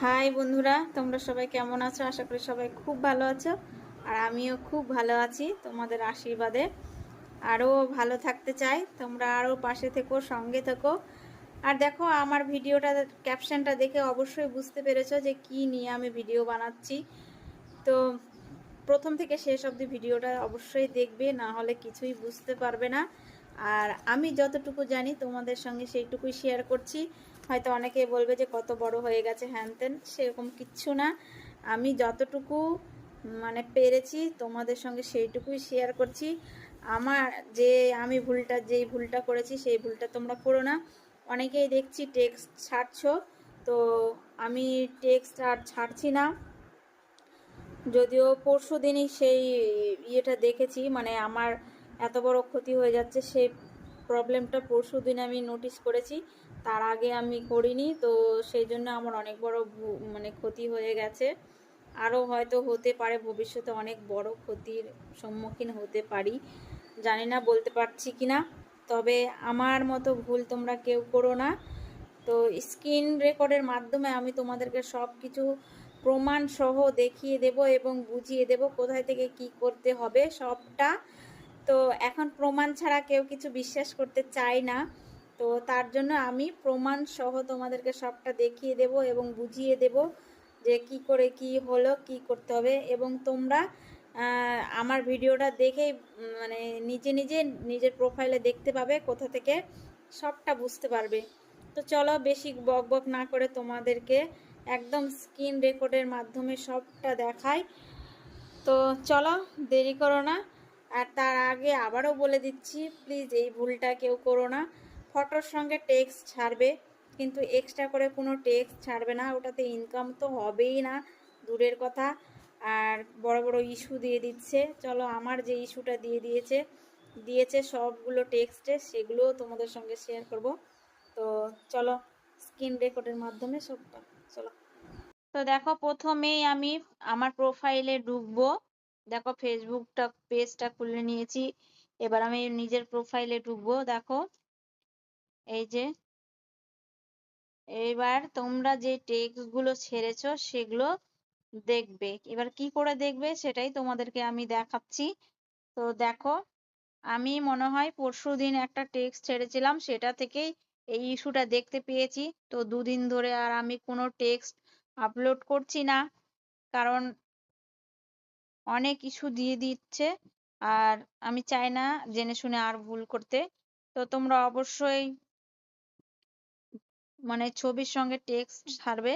High বন্ধুরা, তোমরা সবাই কেমন আছো? আশা করি সবাই খুব ভালো আছো। আর আমিও খুব ভালো আছি তোমাদের আশীর্বাদে। আরও ভালো থাকতে চাই, তোমরা আরও পাশে থেকো, সঙ্গে থেকো। আর দেখো, আমার ভিডিওটা ক্যাপশনটা দেখে অবশ্যই বুঝতে পেরেছো যে কি নিয়ে আমি ভিডিও বানাচ্ছি। তো প্রথম থেকে শেষ অবধি ভিডিওটা অবশ্যই দেখবে, না হলে কিছুই বুঝতে পারবে না। আর আমি যতটুকু জানি তোমাদের সঙ্গে সেইটুকুই শেয়ার করছি। হয়তো অনেকে বলবে যে কত বড় হয়ে গেছে হ্যান ত্যান, সেরকম কিচ্ছু না। আমি যতটুকু মানে পেরেছি তোমাদের সঙ্গে সেইটুকুই শেয়ার করছি। আমার যে আমি যেই ভুলটা করেছি সেই ভুলটা তোমরা করো না। অনেকেই দেখছি টেক্সট ছাড়ছো, তো আমি টেক্সট আর ছাড়ছি না। যদিও পরশু দিনই সেই ইয়েটা দেখেছি, মানে আমার এত বড় ক্ষতি হয়ে যাচ্ছে সেই প্রবলেমটা পরশু দিন আমি নোটিস করেছি। তার আগে আমি করিনি, তো সেই জন্য আমার অনেক বড় মানে ক্ষতি হয়ে গেছে। আরও হয়তো হতে পারে ভবিষ্যতে, অনেক বড় ক্ষতির সম্মুখীন হতে পারি, জানি না বলতে পারছি কি না। তবে আমার মতো ভুল তোমরা কেউ করো না। তো স্ক্রিন রেকর্ডের মাধ্যমে আমি তোমাদেরকে সব কিছু প্রমাণ সহ দেখিয়ে দেব এবং বুঝিয়ে দেব কোথায় থেকে কি করতে হবে সবটা। তো এখন প্রমাণ ছাড়া কেউ কিছু বিশ্বাস করতে চায় না, তো তার জন্য আমি প্রমাণ সহ তোমাদেরকে সবটা দেখিয়ে দেব এবং বুঝিয়ে দেব যে কি করে কি হলো, কি করতে হবে। এবং তোমরা আমার ভিডিওটা দেখেই মানে নিজে নিজে নিজের প্রোফাইলে দেখতে পাবে, কোথা থেকে সবটা বুঝতে পারবে। তো চলো, বেশি বক বক না করে তোমাদেরকে একদম স্ক্রিন রেকর্ডের মাধ্যমে সবটা দেখাই। তো চলো, দেরি করো না। আর তার আগে আবারও বলে দিচ্ছি, প্লিজ এই ভুলটা কেউ করো না। ফটোর সঙ্গে টেক্সট ছাড়বে, কিন্তু এক্সট্রা করে কোনো টেক্সট ছাড়বে না, ওটাতে ইনকাম তো হবেই না, দূরের কথা। আর বড় বড় ইস্যু দিয়ে দিচ্ছে। চলো, আমার যে ইস্যুটা দিয়েছে সবগুলো টেক্সটে, সেগুলোও তোমাদের সঙ্গে শেয়ার করব। তো চলো, স্ক্রিন রেকর্ডের মাধ্যমে সবটা। চলো, তো দেখো, প্রথমেই আমি আমার প্রোফাইলে ঢুকবো। দেখো, ফেসবুকটা পেজটা খুলে নিয়েছি। এবার আমি নিজের প্রোফাইলে ঢুকবো। দেখো, এই যে, এবার তোমরা যে টেক্সট গুলো ছেড়েছো সেগুলো দেখবে। এবার কি করে দেখবে সেটাই তোমাদেরকে আমি দেখাচ্ছি। তো দেখো, আমি মনে হয় পরশুদিন একটা টেক্সট ছেড়েছিলাম, সেটা থেকেই এই ইস্যুটা দেখতে পেয়েছি। তো দুদিন ধরে আর আমি কোনো টেক্সট আপলোড করছি না, কারণ অনেক ইস্যু দিয়ে দিচ্ছে। আর আমি চাই না জেনে শুনে আর ভুল করতে। তো তোমরা অবশ্যই মানে ছবির সঙ্গে টেক্সট ছাড়বে।